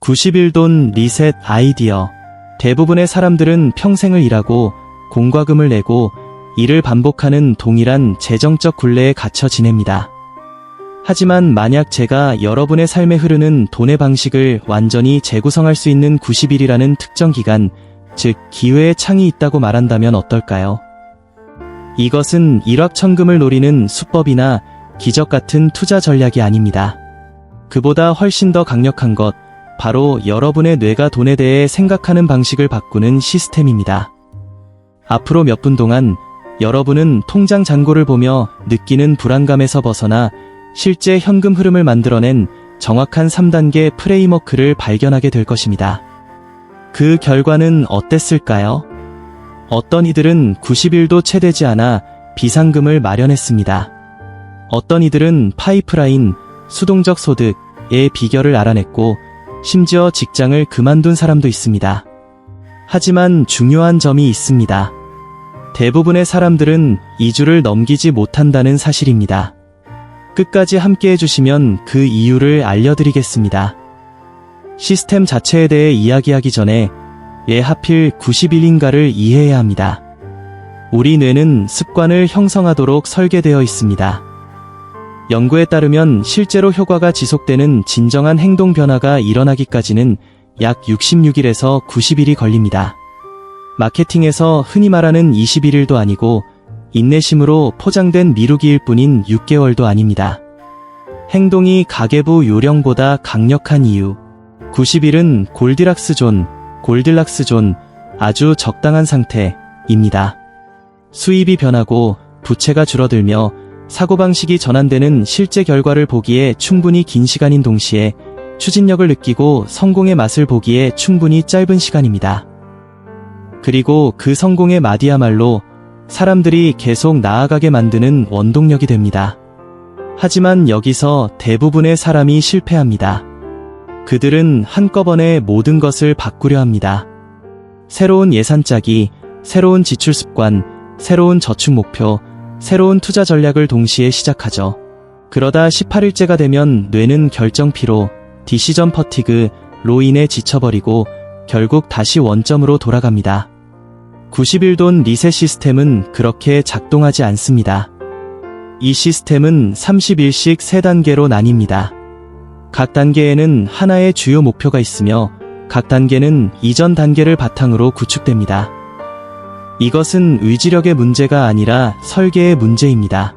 90일 돈 리셋 아이디어. 대부분의 사람들은 평생을 일하고 공과 금을 내고 이를 반복하는 동일한 재정적 굴레에 갇혀 지냅니다. 하지만 만약 제가 여러분의 삶에 흐르는 돈의 방식을 완전히 재구성할 수 있는 90일이라는 특정 기간, 즉 기회의 창이 있다고 말한다면 어떨까요? 이것은 일확천금을 노리는 수법이나 기적 같은 투자 전략이 아닙니다. 그보다 훨씬 더 강력한 것, 바로 여러분의 뇌가 돈에 대해 생각하는 방식을 바꾸는 시스템입니다. 앞으로 몇 분 동안 여러분은 통장 잔고를 보며 느끼는 불안감에서 벗어나 실제 현금 흐름을 만들어낸 정확한 3단계 프레임워크를 발견하게 될 것입니다. 그 결과는 어땠을까요? 어떤 이들은 90일도 채 되지 않아 비상금을 마련했습니다. 어떤 이들은 파이프라인, 수동적 소득의 비결을 알아냈고 심지어 직장을 그만둔 사람도 있습니다. 하지만 중요한 점이 있습니다. 대부분의 사람들은 2주를 넘기지 못한다는 사실입니다. 끝까지 함께 해주시면 그 이유를 알려드리겠습니다. 시스템 자체에 대해 이야기하기 전에 왜 하필 90일인가를 이해해야 합니다. 우리 뇌는 습관을 형성하도록 설계되어 있습니다. 연구에 따르면 실제로 효과가 지속되는 진정한 행동 변화가 일어나기까지는 약 66일에서 90일이 걸립니다. 마케팅에서 흔히 말하는 21일도 아니고 인내심으로 포장된 미루기일 뿐인 6개월도 아닙니다. 행동이 가계부 요령보다 강력한 이유. 90일은 골딜락스 존, 아주 적당한 상태입니다. 수입이 변하고 부채가 줄어들며 사고방식이 전환되는 실제 결과를 보기에 충분히 긴 시간인 동시에 추진력을 느끼고 성공의 맛을 보기에 충분히 짧은 시간입니다. 그리고 그 성공의 맛이야말로 사람들이 계속 나아가게 만드는 원동력이 됩니다. 하지만 여기서 대부분의 사람이 실패합니다. 그들은 한꺼번에 모든 것을 바꾸려 합니다. 새로운 예산 짜기, 새로운 지출 습관, 새로운 저축 목표, 새로운 투자 전략을 동시에 시작하죠. 그러다 18일째가 되면 뇌는 결정 피로, 디시전 퍼티그로 인해 지쳐버리고 결국 다시 원점으로 돌아갑니다. 90일 돈 리셋 시스템은 그렇게 작동하지 않습니다. 이 시스템은 30일씩 3단계로 나뉩니다. 각 단계에는 하나의 주요 목표가 있으며 각 단계는 이전 단계를 바탕으로 구축됩니다. 이것은 의지력의 문제가 아니라 설계의 문제입니다.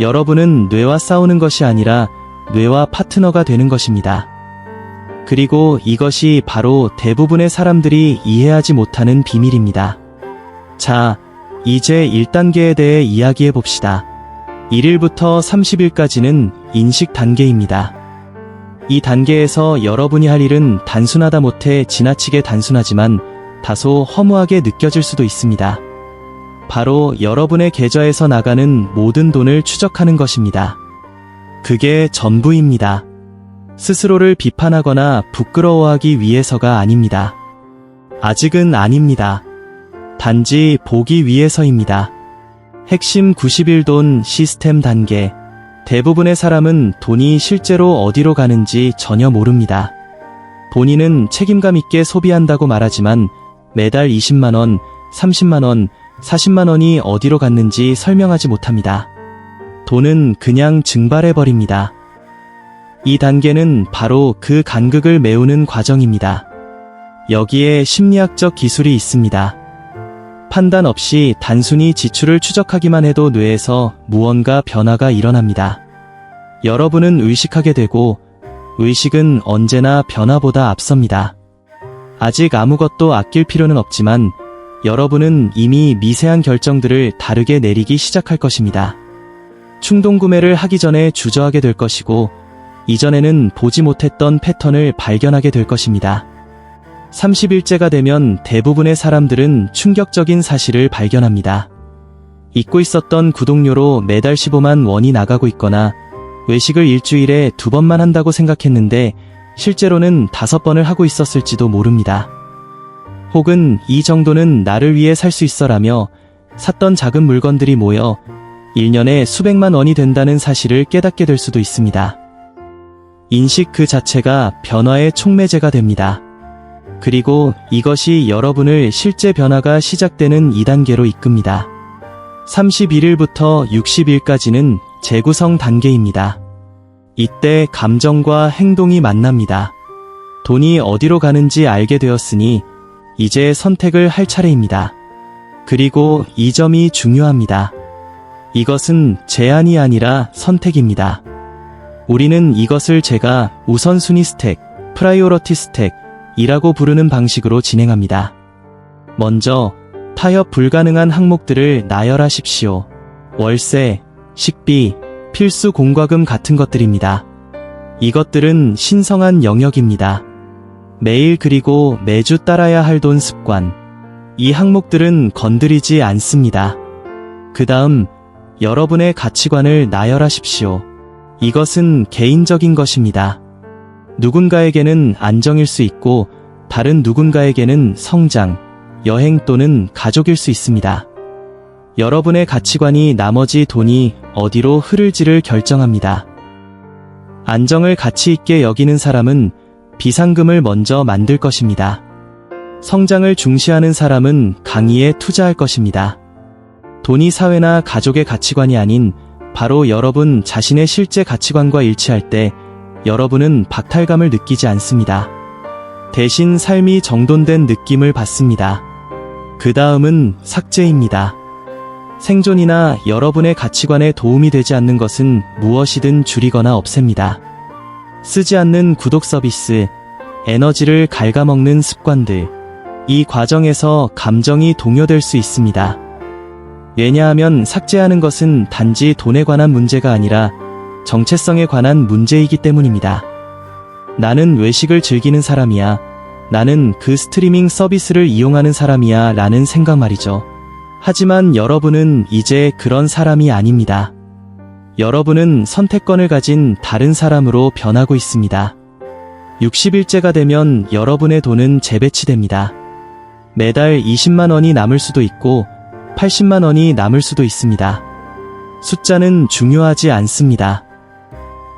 여러분은 뇌와 싸우는 것이 아니라 뇌와 파트너가 되는 것입니다. 그리고 이것이 바로 대부분의 사람들이 이해하지 못하는 비밀입니다. 자, 이제 1단계에 대해 이야기해 봅시다. 1일부터 30일까지는 인식 단계입니다. 이 단계에서 여러분이 할 일은 단순하다 못해 지나치게 단순하지만 다소 허무하게 느껴질 수도 있습니다. 바로 여러분의 계좌에서 나가는 모든 돈을 추적하는 것입니다. 그게 전부입니다. 스스로를 비판하거나 부끄러워하기 위해서가 아닙니다. 아직은 아닙니다. 단지 보기 위해서입니다. 핵심 90일 돈 시스템 단계. 대부분의 사람은 돈이 실제로 어디로 가는지 전혀 모릅니다. 본인은 책임감 있게 소비한다고 말하지만 매달 20만원, 30만원, 40만원이 어디로 갔는지 설명하지 못합니다. 돈은 그냥 증발해버립니다. 이 단계는 바로 그 간극을 메우는 과정입니다. 여기에 심리학적 기술이 있습니다. 판단 없이 단순히 지출을 추적하기만 해도 뇌에서 무언가 변화가 일어납니다. 여러분은 의식하게 되고 의식은 언제나 변화보다 앞섭니다. 아직 아무것도 아낄 필요는 없지만 여러분은 이미 미세한 결정들을 다르게 내리기 시작할 것입니다. 충동 구매를 하기 전에 주저하게 될 것이고 이전에는 보지 못했던 패턴을 발견하게 될 것입니다. 30일째가 되면 대부분의 사람들은 충격적인 사실을 발견합니다. 잊고 있었던 구독료로 매달 15만 원이 나가고 있거나 외식을 일주일에 2번만 한다고 생각했는데 실제로는 5번을 하고 있었을지도 모릅니다. 혹은 이 정도는 나를 위해 살 수 있어라며 샀던 작은 물건들이 모여 1년에 수백만 원이 된다는 사실을 깨닫게 될 수도 있습니다. 인식 그 자체가 변화의 촉매제가 됩니다. 그리고 이것이 여러분을 실제 변화가 시작되는 2단계로 이끕니다. 31일부터 60일까지는 재구성 단계입니다. 이때 감정과 행동이 만납니다. 돈이 어디로 가는지 알게 되었으니 이제 선택을 할 차례입니다. 그리고 이 점이 중요합니다. 이것은 제한이 아니라 선택입니다. 우리는 이것을 제가 우선순위 스택, 프라이오리티 스택이라고 부르는 방식으로 진행합니다. 먼저 타협 불가능한 항목들을 나열하십시오. 월세, 식비, 필수 공과금 같은 것들입니다. 이것들은 신성한 영역입니다. 매일 그리고 매주 따라야 할 돈 습관. 이 항목들은 건드리지 않습니다. 그 다음 여러분의 가치관을 나열하십시오. 이것은 개인적인 것입니다. 누군가에게는 안정일 수 있고 다른 누군가에게는 성장, 여행 또는 가족일 수 있습니다. 여러분의 가치관이 나머지 돈이 어디로 흐를지를 결정합니다. 안정을 가치 있게 여기는 사람은 비상금을 먼저 만들 것입니다. 성장을 중시하는 사람은 강의에 투자할 것입니다. 돈이 사회나 가족의 가치관이 아닌 바로 여러분 자신의 실제 가치관과 일치할 때 여러분은 박탈감을 느끼지 않습니다. 대신 삶이 정돈된 느낌을 받습니다. 그 다음은 삭제입니다. 생존이나 여러분의 가치관에 도움이 되지 않는 것은 무엇이든 줄이거나 없앱니다. 쓰지 않는 구독 서비스, 에너지를 갉아먹는 습관들. 이 과정에서 감정이 동요될 수 있습니다. 왜냐하면 삭제하는 것은 단지 돈에 관한 문제가 아니라 정체성에 관한 문제이기 때문입니다. 나는 외식을 즐기는 사람이야. 나는 그 스트리밍 서비스를 이용하는 사람이야 라는 생각 말이죠. 하지만 여러분은 이제 그런 사람이 아닙니다. 여러분은 선택권을 가진 다른 사람으로 변하고 있습니다. 60일째가 되면 여러분의 돈은 재배치됩니다. 매달 20만 원이 남을 수도 있고 80만 원이 남을 수도 있습니다. 숫자는 중요하지 않습니다.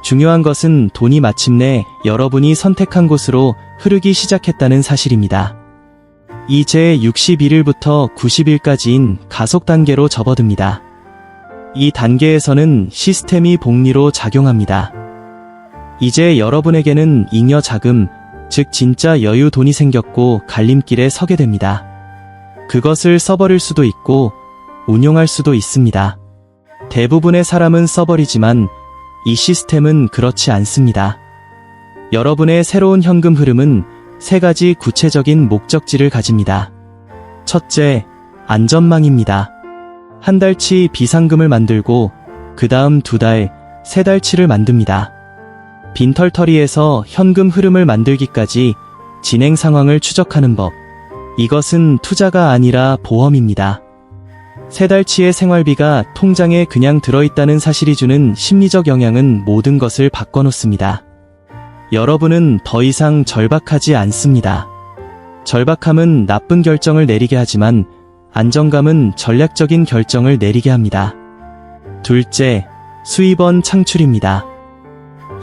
중요한 것은 돈이 마침내 여러분이 선택한 곳으로 흐르기 시작했다는 사실입니다. 이제 61일부터 90일까지인 가속 단계로 접어듭니다. 이 단계에서는 시스템이 복리로 작용합니다. 이제 여러분에게는 잉여 자금, 즉 진짜 여유 돈이 생겼고 갈림길에 서게 됩니다. 그것을 써버릴 수도 있고 운용할 수도 있습니다. 대부분의 사람은 써버리지만 이 시스템은 그렇지 않습니다. 여러분의 새로운 현금 흐름은 3가지 구체적인 목적지를 가집니다. 첫째, 안전망입니다. 한 달치 비상금을 만들고 그 다음 2달, 3달치를 만듭니다. 빈털터리에서 현금 흐름을 만들기까지 진행 상황을 추적하는 법. 이것은 투자가 아니라 보험입니다. 3달치의 생활비가 통장에 그냥 들어있다는 사실이 주는 심리적 영향은 모든 것을 바꿔놓습니다. 여러분은 더 이상 절박하지 않습니다. 절박함은 나쁜 결정을 내리게 하지만 안정감은 전략적인 결정을 내리게 합니다. 둘째, 수입원 창출입니다.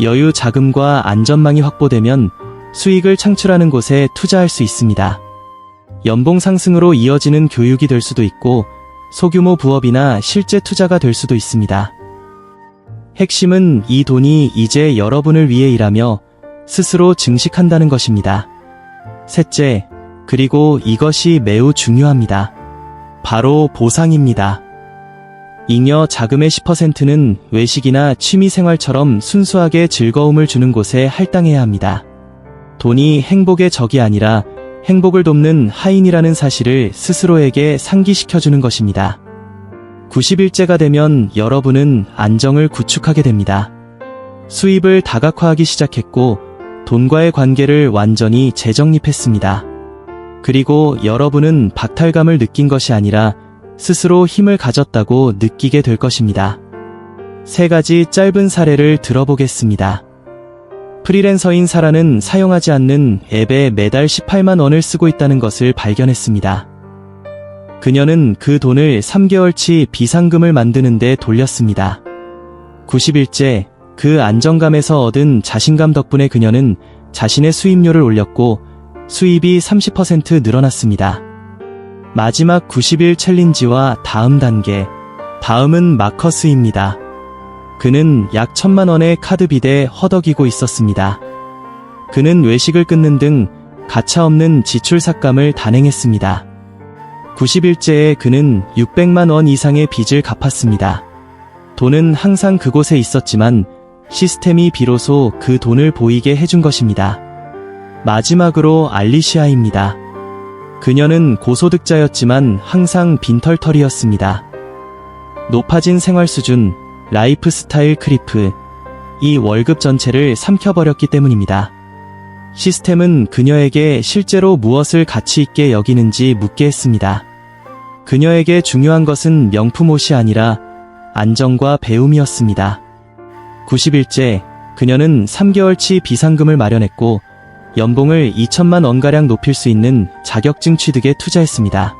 여유 자금과 안전망이 확보되면 수익을 창출하는 곳에 투자할 수 있습니다. 연봉 상승으로 이어지는 교육이 될 수도 있고 소규모 부업이나 실제 투자가 될 수도 있습니다. 핵심은 이 돈이 이제 여러분을 위해 일하며 스스로 증식한다는 것입니다. 셋째, 그리고 이것이 매우 중요합니다. 바로 보상입니다. 잉여 자금의 10%는 외식이나 취미생활처럼 순수하게 즐거움을 주는 곳에 할당해야 합니다. 돈이 행복의 적이 아니라 행복을 돕는 하인이라는 사실을 스스로에게 상기시켜주는 것입니다. 90일째가 되면 여러분은 안정을 구축하게 됩니다. 수입을 다각화하기 시작했고 돈과의 관계를 완전히 재정립했습니다. 그리고 여러분은 박탈감을 느낀 것이 아니라 스스로 힘을 가졌다고 느끼게 될 것입니다. 3가지 짧은 사례를 들어보겠습니다. 프리랜서인 사라는 사용하지 않는 앱에 매달 18만 원을 쓰고 있다는 것을 발견했습니다. 그녀는 그 돈을 3개월치 비상금을 만드는 데 돌렸습니다. 90일째, 그 안정감에서 얻은 자신감 덕분에 그녀는 자신의 수입료를 올렸고 수입이 30% 늘어났습니다. 마지막 90일 챌린지와 다음 단계. 다음은 마커스입니다. 그는 약 1,000만 원의 카드 빚에 허덕이고 있었습니다. 그는 외식을 끊는 등 가차없는 지출 삭감을 단행했습니다. 90일째에 그는 600만 원 이상의 빚을 갚았습니다. 돈은 항상 그곳에 있었지만 시스템이 비로소 그 돈을 보이게 해준 것입니다. 마지막으로 알리시아입니다. 그녀는 고소득자였지만 항상 빈털터리였습니다. 높아진 생활 수준, 라이프 스타일 크리프, 이 월급 전체를 삼켜버렸기 때문입니다. 시스템은 그녀에게 실제로 무엇을 가치 있게 여기는지 묻게 했습니다. 그녀에게 중요한 것은 명품 옷이 아니라 안정과 배움이었습니다. 90일째, 그녀는 3개월치 비상금을 마련했고 연봉을 2천만 원가량 높일 수 있는 자격증 취득에 투자했습니다.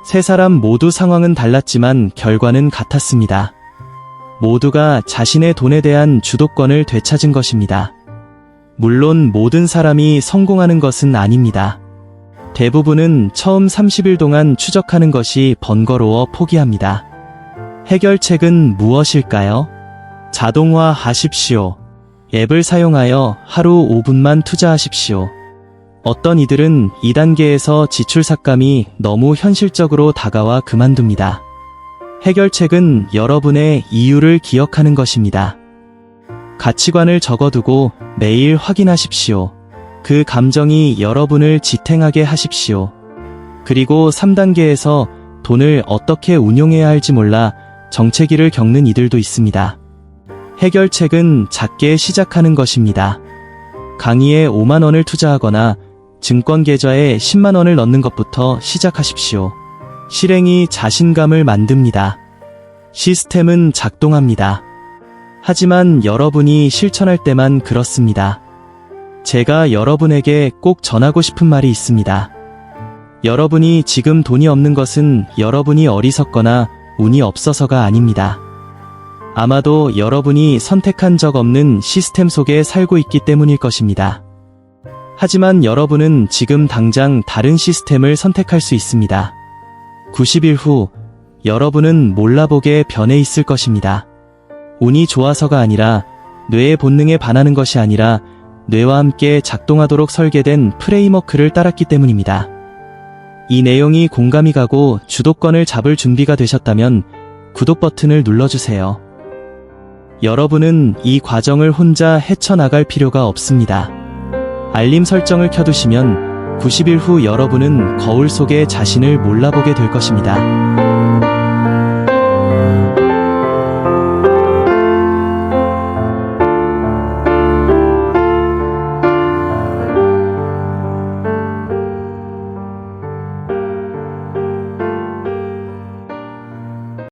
세 사람 모두 상황은 달랐지만 결과는 같았습니다. 모두가 자신의 돈에 대한 주도권을 되찾은 것입니다. 물론 모든 사람이 성공하는 것은 아닙니다. 대부분은 처음 30일 동안 추적하는 것이 번거로워 포기합니다. 해결책은 무엇일까요? 자동화하십시오. 앱을 사용하여 하루 5분만 투자하십시오. 어떤 이들은 2단계에서 지출 삭감이 너무 현실적으로 다가와 그만둡니다. 해결책은 여러분의 이유를 기억하는 것입니다. 가치관을 적어두고 매일 확인하십시오. 그 감정이 여러분을 지탱하게 하십시오. 그리고 3단계에서 돈을 어떻게 운용해야 할지 몰라 정체기를 겪는 이들도 있습니다. 해결책은 작게 시작하는 것입니다. 강의에 5만 원을 투자하거나 증권 계좌에 10만 원을 넣는 것부터 시작하십시오. 실행이 자신감을 만듭니다. 시스템은 작동합니다. 하지만 여러분이 실천할 때만 그렇습니다. 제가 여러분에게 꼭 전하고 싶은 말이 있습니다. 여러분이 지금 돈이 없는 것은 여러분이 어리석거나 운이 없어서가 아닙니다. 아마도 여러분이 선택한 적 없는 시스템 속에 살고 있기 때문일 것입니다. 하지만 여러분은 지금 당장 다른 시스템을 선택할 수 있습니다. 90일 후 여러분은 몰라보게 변해 있을 것입니다. 운이 좋아서가 아니라 뇌의 본능에 반하는 것이 아니라 뇌와 함께 작동하도록 설계된 프레임워크를 따랐기 때문입니다. 이 내용이 공감이 가고 주도권을 잡을 준비가 되셨다면 구독 버튼을 눌러주세요. 여러분은 이 과정을 혼자 헤쳐나갈 필요가 없습니다. 알림 설정을 켜두시면 90일 후 여러분은 거울 속의 자신을 몰라보게 될 것입니다.